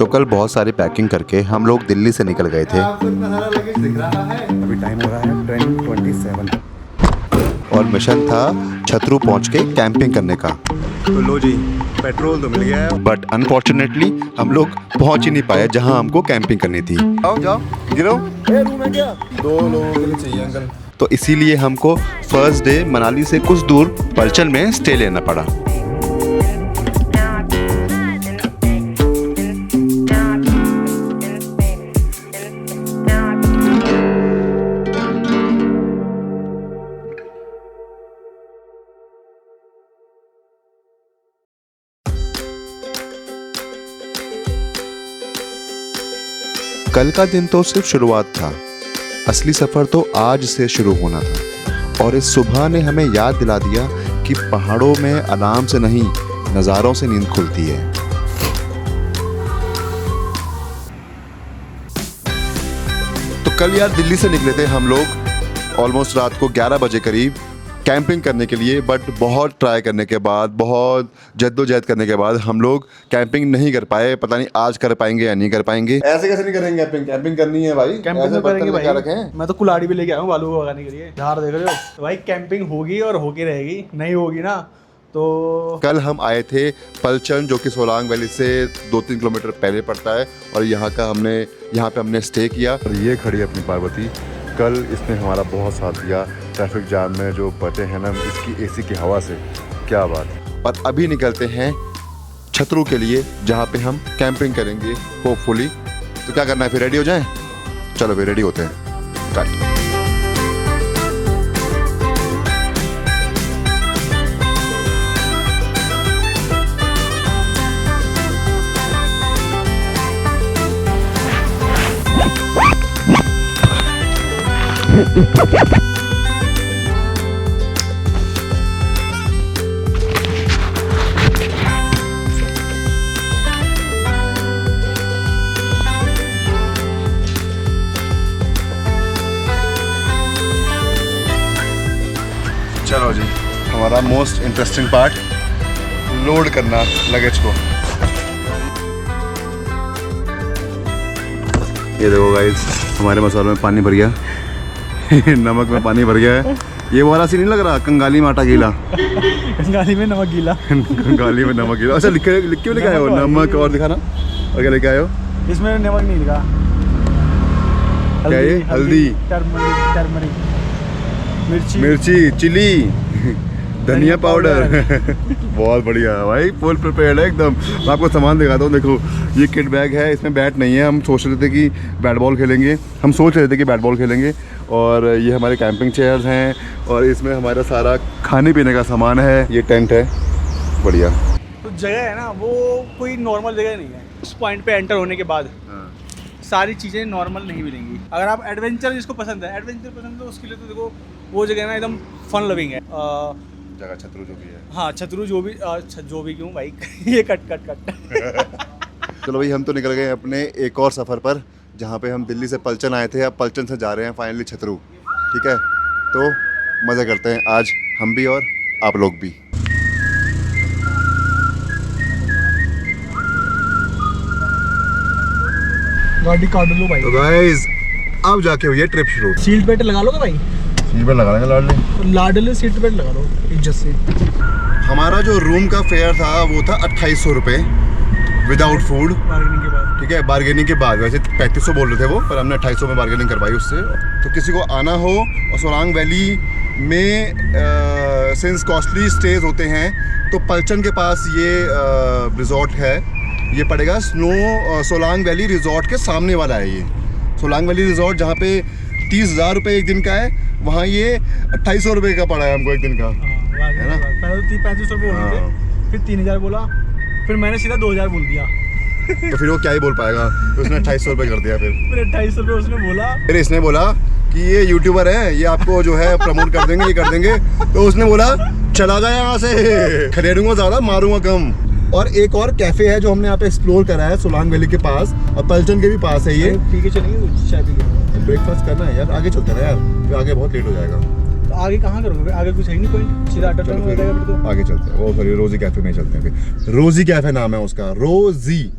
तो कल बहुत सारी पैकिंग करके हम लोग दिल्ली से निकल गए थे अभी टाइम हो रहा है 10:27 और मिशन था छतरू पहुंच के कैंपिंग करने का। तो लो जी, पेट्रोल तो मिल गया है। बट अनफॉर्चुनेटली हम लोग पहुंच ही नहीं पाए जहां हमको कैंपिंग करनी थी। आओ जाओ गिरो। रूम है क्या? 2 लोगों के लिए चाहिए अंकल। तो इसीलिए हमको फर्स्ट डे मनाली से कुछ दूर पलचन में स्टे लेना पड़ा। कल का दिन तो सिर्फ शुरुआत था, असली सफर तो आज से शुरू होना था। और इस सुबह ने हमें याद दिला दिया कि पहाड़ों में अलार्म से नहीं, नज़ारों से नींद खुलती है। तो कल यार दिल्ली से निकले थे हम लोग ऑलमोस्ट रात को 11 बजे करीब कैंपिंग करने के लिए। बट बहुत ट्राई करने के बाद, बहुत जद्दोजहद करने के बाद हम लोग कैंपिंग नहीं कर पाए। पता नहीं आज कर पाएंगे या नहीं कर पाएंगे। ऐसे कैसे नहीं करेंगे कैंपिंग? कैंपिंग करनी है भाई। कैंपिंग तो करेंगे भाई। क्या रखें? मैं तो कुल्हाड़ी भी लेके आया हूँ बालू को भगाने के लिए। धार देख रहे हो तो भाई, कैंपिंग होगी और होके रहेगी। नहीं होगी ना तो कल हम आए थे पलचन, जो कि सोलांग वैली से 2-3 किलोमीटर पहले पड़ता है। और यहाँ पे हमने स्टे किया। और ये खड़ी है अपनी पार्वती। कल इसने हमारा बहुत साथ दिया ट्रैफिक जाम में। जो बचे हैं ना इसकी एसी की हवा से, क्या बात। और अभी निकलते हैं छतरू के लिए, जहाँ पे हम कैंपिंग करेंगे होपफुली। तो क्या करना है, फिर रेडी हो जाएं? चलो फिर रेडी होते हैं। स्टार्ट। चलो जी, हमारा मोस्ट इंटरेस्टिंग पार्ट, लोड करना लगेज को। ये देखो गाइस, हमारे मसालों में पानी भर गया नमक में पानी भर गया है। ये वाला सी नहीं लग रहा, कंगाली में आटा गीला। कंगाली में नमक गीला। कंगाली में नमक गीला। अच्छा लिख के लेके आए हो नमक? और दिखाना, और क्या लेके आए हो? इसमें नमक नहीं लिखा। क्या ये? हल्दी, टर्मरिक, मिर्ची, चिली, धनिया पाउडर। बहुत बढ़िया भाई, फुल प्रिपेयर्ड है एकदम। मैं आपको सामान दिखाता हूँ। देखो ये किट बैग है, इसमें बैट नहीं है। हम सोच रहे थे कि बैट बॉल खेलेंगे। और ये हमारे कैंपिंग चेयर्स हैं, और इसमें हमारा सारा खाने पीने का सामान है। ये टेंट है, बढ़िया। तो जगह है ना, वो कोई नॉर्मल जगह नहीं है। उस पॉइंट पे एंटर होने के बाद सारी चीज़ें नॉर्मल नहीं मिलेंगी। अगर आप एडवेंचर जिसको पसंद है, तो उसके लिए तो देखो वो जगह ना एकदम फन लविंग है। जगह छतरू जो भी है। हाँ, छतरू जो भी क्यों भाई ये कट चलो भाई, हम तो निकल गए अपने एक और सफ़र पर, जहाँ पे हम दिल्ली से पलचन आए थे। अब पलचन से जा रहे हैं फाइनली छतरू। ठीक है, तो मज़े करते हैं आज हम भी और आप लोग भी। गाड़ी काट लो भाई। तो गाइस, अब जाके हुई है ट्रिप शुरू। सीट बेल्ट लगा लोगे भाई? सीट बेल्ट लगा लेंगे। लाडले सीट बेल्ट लगा लो इज्जत से। हमारा जो रूम का फेयर था वो था 2800 रुपये विदाउट फूड। बार्गेनिंग के बाद, ठीक है, बार्गेनिंग के बाद। वैसे 3500 बोल रहे थे वो, पर हमने 2800 में बार्गेनिंग करवाई उससे। तो किसी को आना हो और सोलांग वैली में सिंस कॉस्टली स्टेज होते हैं, तो पलचन के पास ये रिजॉर्ट है। ये पड़ेगा सोलांग वैली रिजॉर्ट के सामने वाला है ये सोलांग वैली रिजॉर्ट, जहाँ पे 30,000 रुपये एक दिन का है। वहाँ ये 2800 रुपये का पड़ा है हमको एक दिन का, है ना? पहले तो 3500 रुपये बोल रहे थे, फिर 3000 बोला, फिर मैंने सीधा 2000 बोल दिया। तो फिर वो क्या ही बोल पाएगा, तो उसने 2800 रुपये कर दिया। फिर 2800 रुपये उसने बोला। फिर इसने बोला कि ये यूट्यूबर है, ये आपको जो है प्रमोट कर देंगे, ये कर देंगे। तो उसने बोला चला जा यहाँ से, खरीदूंगा ज़्यादा, मारूंगा कम। और एक और कैफ़े है जो हमने यहाँ पे एक्सप्लोर करा है सोलांग वैली के पास, और पलचन के भी पास है ये। पी के चलेंगे, चाय पी के। ब्रेकफास्ट करना है यार, आगे चलते हैं यार, फिर आगे बहुत लेट हो जाएगा। तो आगे कहाँ करोगे? आगे कुछ है नहीं पॉइंट, सीधा अड्डा टर्न हो जाएगा। फिर तो आगे चलते हैं, वो सॉरी रोजी कैफ़े में चलते हैं। फिर रोजी कैफ़े नाम है उसका, रोजी।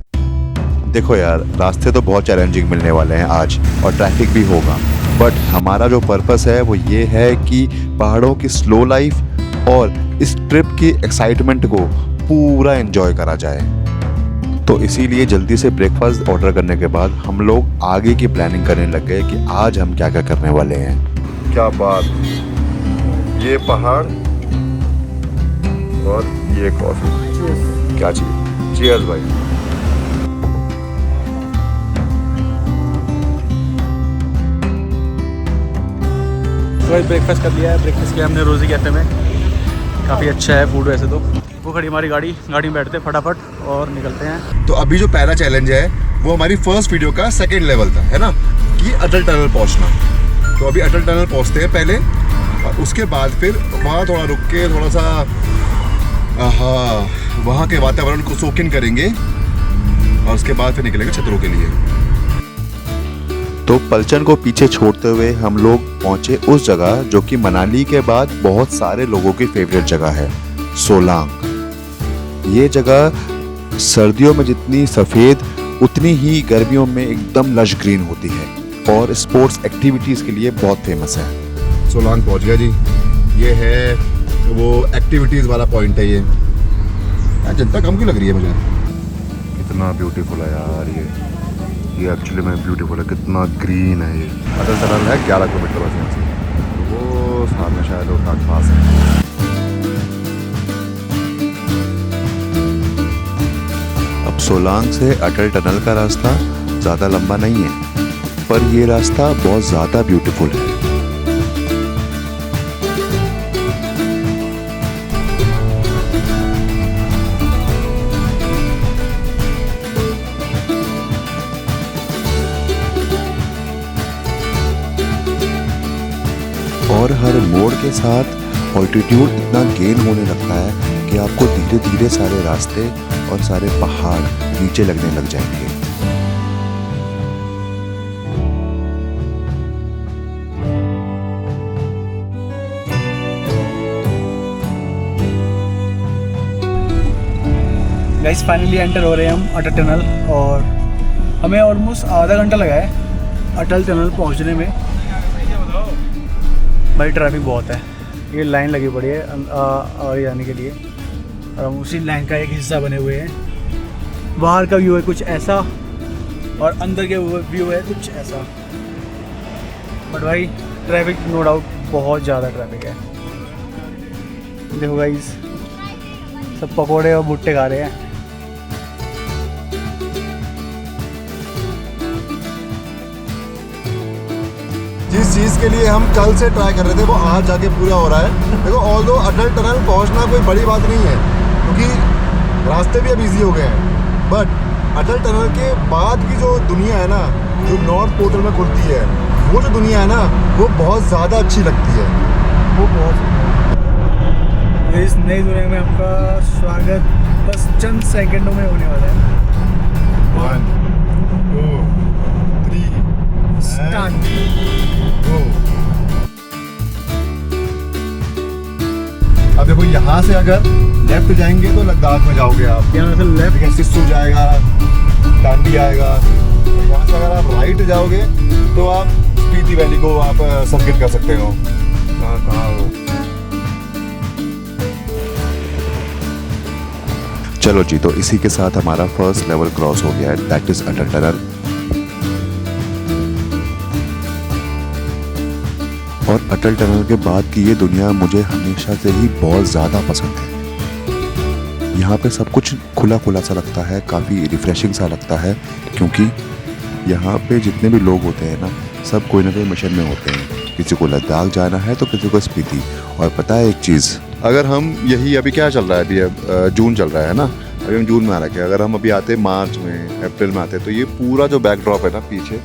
देखो यार, रास्ते तो बहुत चैलेंजिंग मिलने वाले हैं आज और ट्रैफिक भी होगा, बट हमारा जो पर्पस है वो ये है कि पहाड़ों की स्लो लाइफ और इस ट्रिप की एक्साइटमेंट को पूरा एंजॉय करा जाए। तो इसीलिए जल्दी से ब्रेकफास्ट ऑर्डर करने के बाद हम लोग आगे की प्लानिंग करने लग गए कि आज हम क्या क्या करने वाले हैं। क्या बात, ये पहाड़ और ये कॉफी, क्या चाहिए। चीयर्स भाई। तो ब्रेकफास्ट कर लिया है। ब्रेकफास्ट किया हमने रोज़ी कैफ़े में, काफ़ी अच्छा है फूड वैसे तो। वो खड़ी हमारी गाड़ी में बैठते हैं फटाफट और निकलते हैं। तो अभी जो पहला चैलेंज है वो हमारी फर्स्ट वीडियो का सेकंड लेवल था, है ना, कि अटल टनल पहुंचना। तो अभी अटल टनल पहुंचते हैं पहले, और उसके बाद फिर वहाँ थोड़ा रुक के थोड़ा सा वहाँ के वातावरण को सोक इन करेंगे और उसके बाद फिर निकलेंगे छतरों के लिए। तो पलचन को पीछे छोड़ते हुए हम लोग पहुंचे उस जगह जो कि मनाली के बाद बहुत सारे लोगों की फेवरेट जगह है, सोलांग। ये जगह सर्दियों में जितनी सफ़ेद उतनी ही गर्मियों में एकदम लश ग्रीन होती है और स्पोर्ट्स एक्टिविटीज़ के लिए बहुत फेमस है। सोलांग पहुंच गया जी। ये है वो एक्टिविटीज़ वाला पॉइंट है। ये जनता कम क्यों लग रही है मुझे। कितना ब्यूटीफुल है यार ये एक्चुअली में ब्यूटीफुल है, कितना ग्रीन है ये। अटल टनल है 11 किलोमीटर बस यहाँ से, वो सामने शायद उतना खास है। अब सोलांग से अटल टनल का रास्ता ज़्यादा लंबा नहीं है, पर ये रास्ता बहुत ज़्यादा ब्यूटीफुल है। और हर मोड़ के साथ ऑल्टीट्यूड इतना गेन होने लगता है कि आपको धीरे धीरे सारे रास्ते और सारे पहाड़ नीचे लगने लग जाएंगे। गाइस फाइनली एंटर हो रहे हैं हम अटल टनल, और हमें ऑलमोस्ट आधा घंटा लगा है अटल टनल पहुंचने में। भाई ट्रैफिक बहुत है, ये लाइन लगी पड़ी है और आने के लिए, और हम उसी लाइन का एक हिस्सा बने हुए हैं। बाहर का व्यू है कुछ ऐसा और अंदर के व्यू है कुछ ऐसा, बट भाई ट्रैफिक नो डाउट बहुत ज़्यादा ट्रैफिक है। देखो गाइस, सब पकोड़े और भुट्टे खा रहे हैं। जिस चीज़ के लिए हम कल से ट्राई कर रहे थे वो आज जाके पूरा हो रहा है। देखो ऑल्दो अटल टनल पहुंचना कोई बड़ी बात नहीं है क्योंकि रास्ते भी अब ईजी हो गए हैं, बट अटल टनल के बाद की जो दुनिया है ना, जो नॉर्थ पोर्टल में खुलती है, वो जो दुनिया है ना, वो बहुत ज़्यादा अच्छी लगती है। वो बहुत इस नई दुनिया में आपका स्वागत बस चंद सेकंडों में होने वाला है। 1 2 3 स्टार्ट। अब देखो यहाँ से अगर लेफ्ट जाएंगे तो लद्दाख में जाओगे आप, यहाँ से लेफ्ट ठीक है, सिस्सू जाएगा, दांडी आएगा। यहाँ से अगर आप राइट जाओगे तो आप स्पीति वैली को आप सर्किट कर सकते हो। कहाँ हो। चलो जी, तो इसी के साथ हमारा फर्स्ट लेवल क्रॉस हो गया है, दैट इज अटल टनल। और अटल टनल के बाद की ये दुनिया मुझे हमेशा से ही बहुत ज़्यादा पसंद है। यहाँ पे सब कुछ खुला खुला सा लगता है, काफ़ी रिफ्रेशिंग सा लगता है, क्योंकि यहाँ पे जितने भी लोग होते हैं ना, सब कोई ना कोई मिशन में होते हैं। किसी को लद्दाख जाना है तो किसी को स्पीति। और पता है एक चीज़, अगर हम यही अभी क्या चल रहा है, अभी अब जून चल रहा है ना, अभी हम जून में आ रखे हैं। अगर हम अभी आते मार्च में, अप्रैल में आते, तो ये पूरा जो बैकड्रॉप है ना पीछे,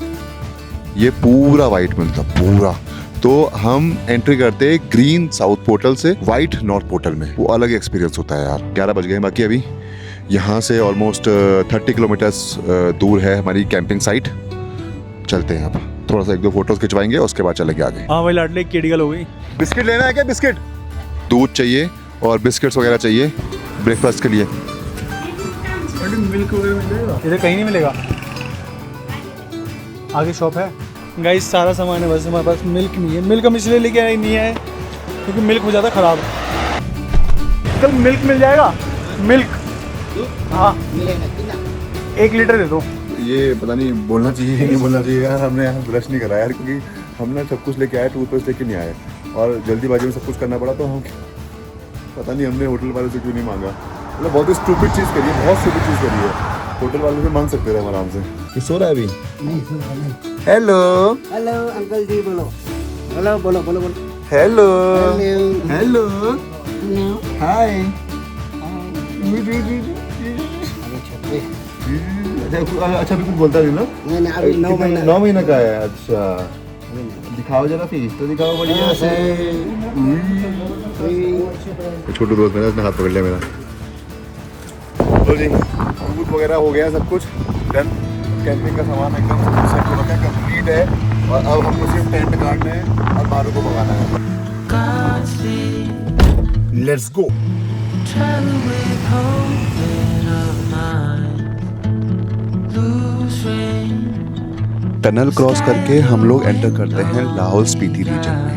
ये पूरा वाइट मिलता पूरा। तो हम एंट्री करते हैं ग्रीन साउथ पोर्टल से वाइट नॉर्थ पोर्टल में, वो अलग एक्सपीरियंस होता है यार। 11 बज गए बाकी अभी यहाँ से ऑलमोस्ट 30 किलोमीटर्स दूर है हमारी कैंपिंग साइट। चलते हैं, अब थोड़ा सा 1-2 फोटोज खिंचवाएंगे, उसके बाद चलेंगे आगे। हाँ भाई लाडले केडिगल हो गई। बिस्किट लेना है क्या? बिस्किट, दूध चाहिए और बिस्किट्स वगैरह चाहिए ब्रेकफास्ट के लिए। मिल्क वगैरह मिल जाएगा? इधर कहीं नहीं मिलेगा। आगे शॉप है गाइस, सारा सामान है, बस हमारे पास मिल्क नहीं है। मिल्क हम इसलिए लेके आए नहीं है क्योंकि मिल्क हो जाता ख़राब। कल मिल्क मिल जाएगा? मिल्क हाँ 1 लीटर दे दो। ये पता नहीं बोलना चाहिए कि नहीं बोलना चाहिए यार, हमने यहाँ ब्रश नहीं करा यार, क्योंकि हमने सब कुछ लेके आए, टूथपेस्ट लेके नहीं आए और जल्दीबाजी में सब कुछ करना पड़ा, तो हम पता नहीं हमने होटल वाले से क्यों नहीं मांगा। मतलब बहुत ही स्टूपिड चीज़ करी है, बहुत स्टूपिड चीज़ करी है। होटल वाले से मांग सकते थे हम आराम से। कि सो रहा है अभी? नहीं सो रहा नहीं। हेलो हेलो अंकल जी, बोलो बोलो बोलो बोलो बोलो। Hello hello hello hi. अच्छा अभी कुछ बोलता नहीं ना? नहीं अभी 9 महीना 9 महीना का है। अच्छा दिखाओ जरा फीस तो दिखाओ बढ़िया से। छोटू दोस्त मेरा, उसने हाथ पकड़ लिया मेरा। तो जी फूड वगैरह हो गया, सब कुछ डन। कैंपिंग का सामान एकदम सेट हो रखा है, कंप्लीट है। और अब हमको सिर्फ टेंट काटना है और बालों को भगाना है। Let's go. टनल क्रॉस करके हम लोग एंटर करते हैं लाहौल स्पीति रीजन में।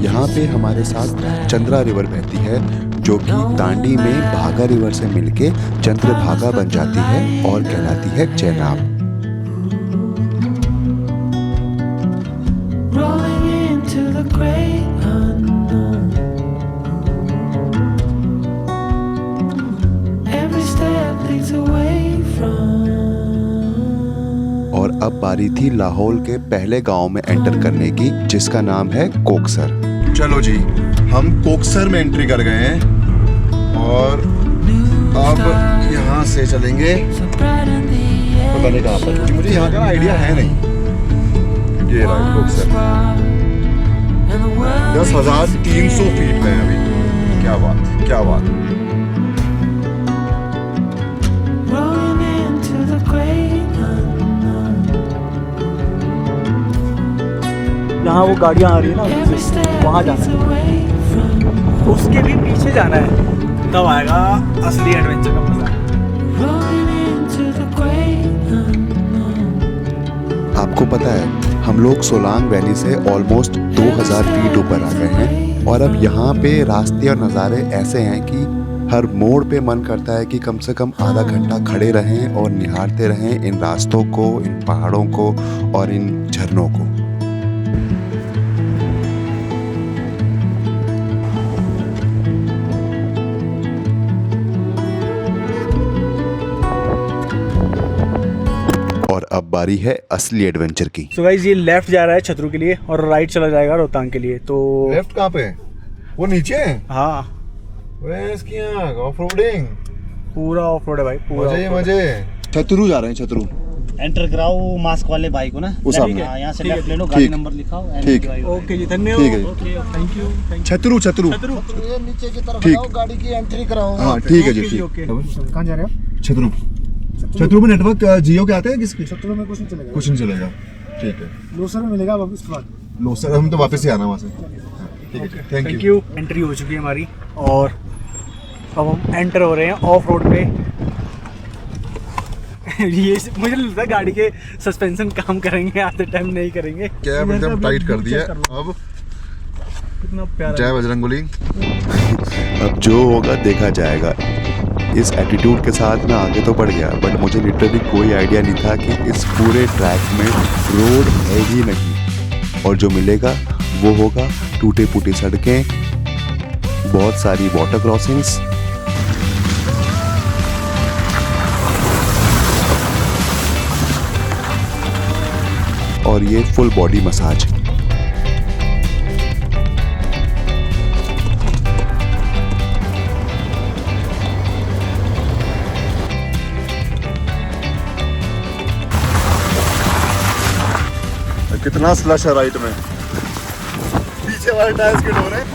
यहाँ पे हमारे साथ चंद्रा रिवर बहती है, जो कि दांडी में भागा रिवर से मिलके चंद्रभागा बन जाती है और कहलाती है चेनाब। और अब बारी थी लाहौल के पहले गांव में एंटर करने की, जिसका नाम है कोकसर। चलो जी हम कोकसर में एंट्री कर गए हैं और अब यहाँ से चलेंगे पता नहीं कहाँ पर, मुझे यहाँ का आइडिया है नहीं। ये रहा कोकसर, 10,300 फीट में है अभी। क्या बात क्या बात। जहाँ वो गाड़ियाँ आ रही है ना, वहाँ जाना है, उसके भी पीछे जाना है, तब आएगा असली एडवेंचर का मजा। आपको पता है हम लोग सोलांग वैली से ऑलमोस्ट 2000 फीट ऊपर आ गए हैं और अब यहाँ पे रास्ते और नज़ारे ऐसे हैं कि हर मोड़ पे मन करता है कि कम से कम आधा घंटा खड़े रहें और निहारते रहें इन रास्तों को, इन पहाड़ों को और इन झरनों को। और अब बारी है असली एडवेंचर की। सो गाइस ये लेफ्ट जा रहा है छतरू के लिए और राइट चला जाएगा रोहतांग के लिए। तो लेफ्ट कहाँ पे है? वो नीचे है? हाँ इसकी ऑफ रोडिंग पूरा ऑफ रोड है भाई, पूरा मजे मजे। छतरू जा रहे हैं, छतरू। एंटर कराओ मास्क वाले भाई को ना, वो सामने। हाँ, यहाँ से ठीक है, लेफ्ट ले लो, ठीक। गाड़ी नंबर लिखाओ। ठीक। ओके जी, धन्यवाद। ठीक है जी। Okay thank you. छतरू छतरू छतरू ये नीचे की तरफ ठीक। आओ, गाड़ी की एंट्री कराओ। हाँ ठीक है जी ओके जी, ठीक। ओके। कहाँ जा रहे हो? छतरू छतरू में नेटवर्क जियो के आते हैं किसके? छतरू में कुछ नहीं चलेगा, कुछ नहीं चलेगा। ठीक है लोसर में मिलेगा अब इसके बाद। लो सर हम तो वापस ही आना वहाँ से। ठीक है thank thank you. You. Entry हो चुकी है हमारी और अब हम एंटर हो रहे हैं ऑफ रोड पे। ये मुझे लगता है गाड़ी के सस्पेंशन काम करेंगे, आधे टाइम नहीं करेंगे। कैब एकदम टाइट कर दिया। अब कितना प्यारा जय बजरंगबली। अब जो होगा देखा जाएगा। इस एटीट्यूड के साथ मैं आगे तो बढ़ गया, बट मुझे लिटरली कोई आइडिया नहीं था कि इस पूरे ट्रैक में रोड है ही नहीं, और जो मिलेगा वो होगा टूटे फूटे सड़कें, बहुत सारी वाटर क्रॉसिंग्स, और ये फुल बॉडी मसाज। कितना स्लश है राइट में, पीछे वाले टायर स्किड हो रहे हैं।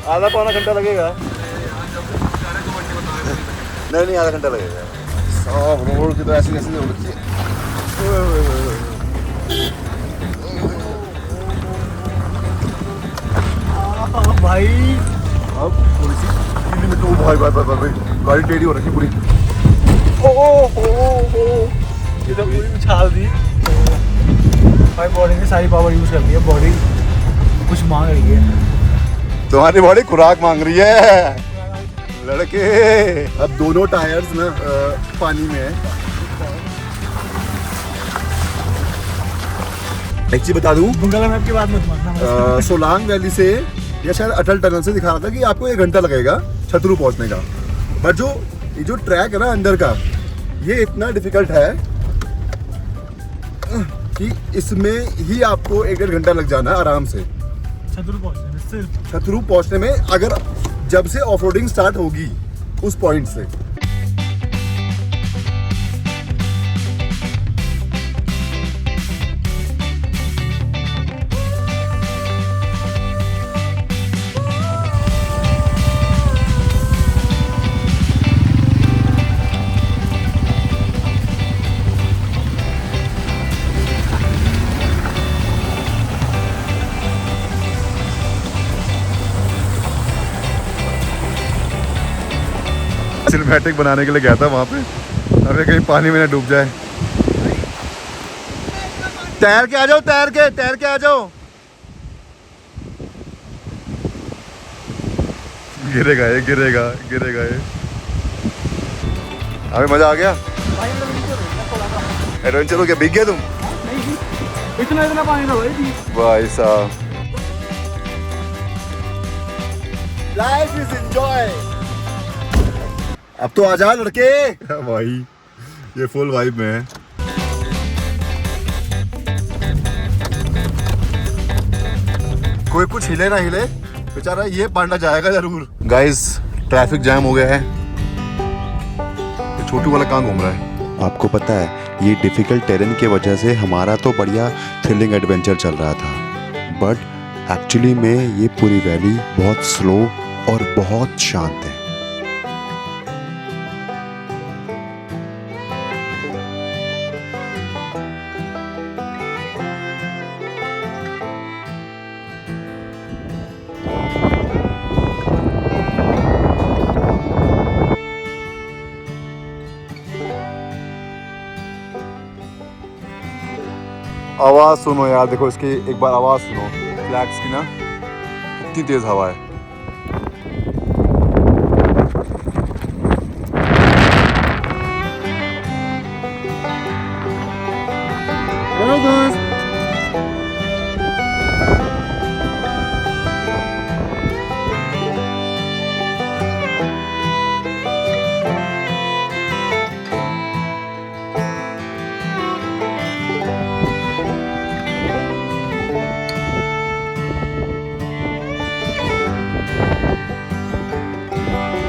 आधा पौना घंटा लगेगा। नहीं आधा घंटा लगेगा। रोड की तो ऐसी ऐसी हो रखी है। भाई अब थोड़ी सी दिल्ली में तो भाई गाड़ी टेढ़ी हो रखी पूरी। ये तो पूरी उछाल दी भाई, बॉडी ने सारी पावर यूज कर दी है, बॉडी कुछ मांग रही है। तुम्हारी बॉडी खुराक मांग रही है लड़के। अब दोनों टायर्स ना पानी में है। एक चीज बता दूं, बुंगला मैप की बात मत मानना। सोलांग वैली से या शायद अटल टनल से दिखा रहा था कि आपको 1 घंटा लगेगा छतरू पहुंचने का। बट ये जो ट्रैक है ना अंदर का, ये इतना डिफिकल्ट है कि इसमें ही आपको 1-1.5 घंटा लग जाना है आराम से छतरू पहुंचने में, सिर्फ छतरू पहुंचने में, अगर जब से ऑफ रोडिंग स्टार्ट होगी उस पॉइंट से। सिनेमैटिक बनाने के लिए गया था वहाँ पे, अबे कहीं पानी में ना डूब जाए। तैर के आ जाओ, तैर के आ जाओ। गिरेगा ये। अबे मजा आ गया, एडवेंचर हो गया। भीग गया तुम? इतना पानी था भाई साहब। Life is enjoy. अब तो आजा लड़के। भाई ये फुल वाइब में है। कोई कुछ हिले ना हिले, बेचारा ये पांडा जाएगा जरूर। गाइस ट्रैफिक जैम हो गया है। ये छोटू वाला कहाँ घूम रहा है? आपको पता है ये डिफ़िकल्ट टेरेन की वजह से हमारा तो बढ़िया थ्रिलिंग एडवेंचर चल रहा था, बट एक्चुअली में ये पूरी वैली बहुत स्लो और बहुत शांत है। आवाज़ सुनो यार, देखो इसकी एक बार आवाज़ सुनो फ्लैग्स की ना, कितनी तेज़ हवा है।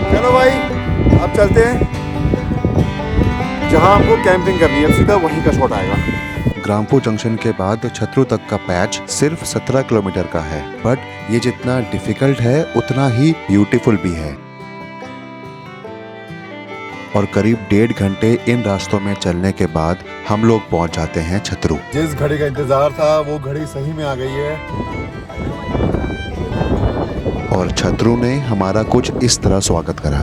चलो भाई अब चलते हैं जहाँ हमको कैंपिंग करनी है, सीधा वहीं का शॉट आएगा। ग्राम्पो जंक्शन के बाद छतरू तक का पैच सिर्फ 17 किलोमीटर का है, बट ये जितना डिफिकल्ट है उतना ही ब्यूटीफुल भी है। और करीब 1.5 घंटे इन रास्तों में चलने के बाद हम लोग पहुंच जाते हैं छतरू। जिस घड़ी का इंतजार था वो घड़ी सही में आ गई है। और छतरू ने हमारा कुछ इस तरह स्वागत करा।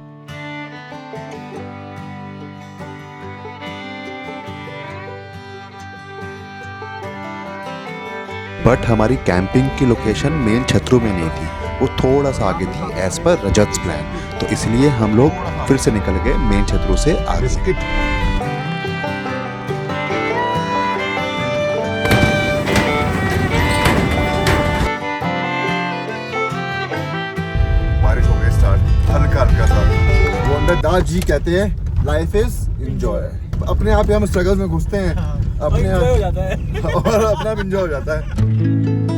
बट हमारी कैंपिंग की लोकेशन मेन छतरू में नहीं थी, वो थोड़ा सा आगे थी एज पर रजत्स प्लान, तो इसलिए हम लोग फिर से निकल गए मेन छतरू से आगे। बारिश हो गई स्टार्ट, हल्का हल्का सा। वो अंदर दास जी कहते हैं लाइफ इज एंजॉय। अपने आप ही हम स्ट्रगल में घुसते हैं, अपने आप हो जाता है और अपने आप एंजॉय हो जाता है।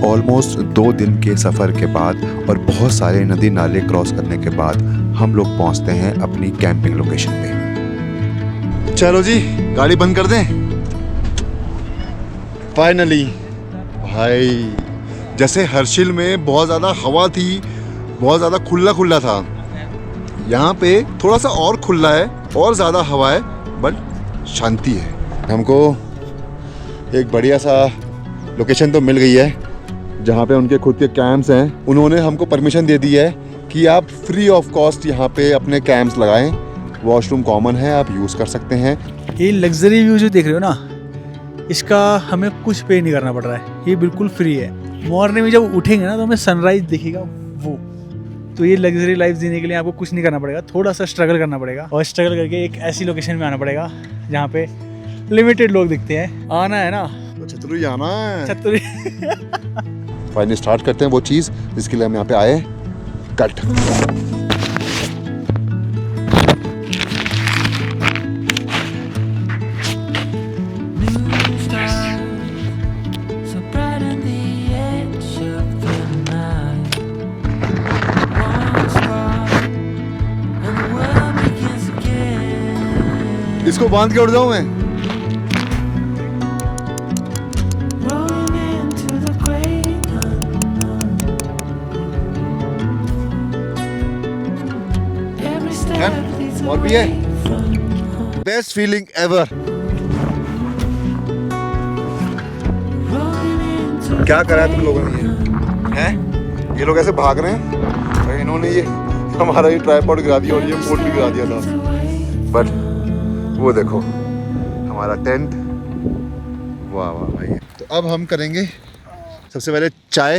ऑलमोस्ट 2 दिन के सफ़र के बाद और बहुत सारे नदी नाले क्रॉस करने के बाद हम लोग पहुंचते हैं अपनी कैंपिंग लोकेशन पे। चलो जी गाड़ी बंद कर दें। फाइनली भाई, जैसे हर्षिल में बहुत ज़्यादा हवा थी, बहुत ज़्यादा खुला खुला था, यहाँ पे थोड़ा सा और खुला है और ज़्यादा हवा है, बट शांति है। हमको एक बढ़िया सा लोकेशन तो मिल गई है जहाँ पे उनके खुद के कैंप्स हैं। उन्होंने हमको परमिशन दे दी है कि आप फ्री ऑफ कॉस्ट यहाँ पे अपने कैंप्स लगाएं। वॉशरूम कॉमन है, आप यूज़ कर सकते हैं। ये लग्जरी व्यू जो देख रहे हो ना, इसका हमें कुछ पे नहीं करना पड़ रहा है, ये बिल्कुल फ्री है। मॉर्निंग में जब उठेंगे ना तो हमें सनराइज दिखेगा वो। तो ये लग्जरी लाइफ जीने के लिए आपको कुछ नहीं करना पड़ेगा, थोड़ा सा स्ट्रगल करना पड़ेगा, और स्ट्रगल करके एक ऐसी लोकेशन में आना पड़ेगा जहाँ पे लिमिटेड लोग दिखते हैं। आना है ना तो छतरी आना है। छतरी फाइनली स्टार्ट करते हैं वो चीज़ जिसके लिए हम यहाँ पे आए, cut. So bright on the edge of the night. One spark and the world begins again. इसको बांध के उड़ जाऊँ मैं? Rolling into the great unknown. Every step leads और भी है? away from home. Best feeling ever. Rolling into क्या करा है तुम लोगों ने ये? हैं? ये लोग ऐसे भाग रहे हैं और इन्होंने ये हमारा ये ट्राइपॉड गिरा दिया और ये फोन भी गिरा दिया था। बट वो देखो हमारा टेंट। वाह वाह भाई। तो अब हम करेंगे सबसे पहले चाय।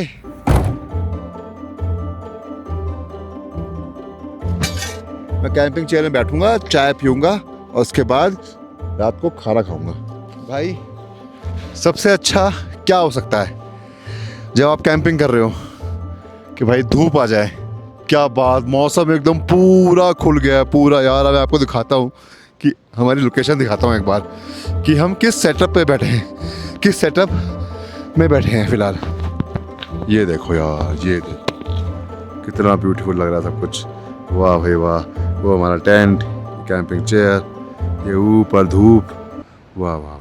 मैं कैंपिंग चेयर में बैठूंगा, चाय पीऊंगा और उसके बाद रात को खाना खाऊंगा। भाई सबसे अच्छा क्या हो सकता है जब आप कैंपिंग कर रहे हो कि भाई धूप आ जाए। क्या बात, मौसम एकदम पूरा खुल गया है पूरा। यार मैं आपको दिखाता हूँ कि हमारी लोकेशन दिखाता हूँ एक बार कि हम किस सेटअप पे बैठे हैं, किस सेटअप में बैठे हैं फ़िलहाल। ये देखो यार, ये देखो कितना ब्यूटीफुल लग रहा है सब कुछ। वाह भाई वाह। वो हमारा टेंट, कैंपिंग चेयर, ये ऊपर धूप। वाह वाह वाह।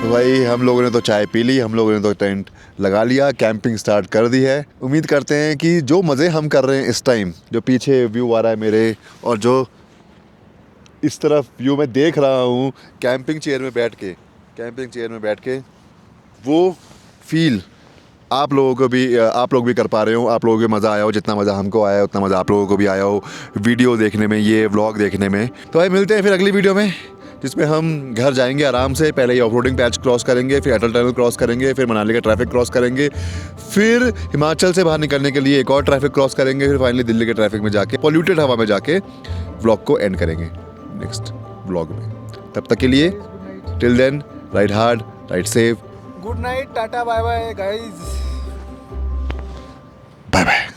भाई हम लोगों ने तो चाय पी ली, हम लोगों ने तो टेंट लगा लिया, कैंपिंग स्टार्ट कर दी है। उम्मीद करते हैं कि जो मज़े हम कर रहे हैं इस टाइम, जो पीछे व्यू आ रहा है मेरे और जो इस तरफ व्यू मैं देख रहा हूँ कैंपिंग चेयर में बैठ के वो फील आप लोग भी कर पा रहे हो, आप लोगों को मज़ा आया हो। जितना मज़ा हमको आया है उतना मज़ा आप लोगों को भी आया हो वीडियो देखने में, ये व्लॉग देखने में। तो भाई मिलते हैं फिर अगली वीडियो में, जिसमें हम घर जाएंगे आराम से। पहले ये ऑफ-रोडिंग पैच क्रॉस करेंगे, फिर अटल टनल क्रॉस करेंगे, फिर मनाली का ट्रैफिक क्रॉस करेंगे, फिर हिमाचल से बाहर निकलने के लिए एक और ट्रैफिक क्रॉस करेंगे, फिर फाइनली दिल्ली के ट्रैफिक में जाके पॉल्यूटेड हवा में जाके व्लॉग को एंड करेंगे नेक्स्ट व्लॉग में। तब तक के लिए till then ride hard, ride safe, good night, tata bye bye guys. Bye bye.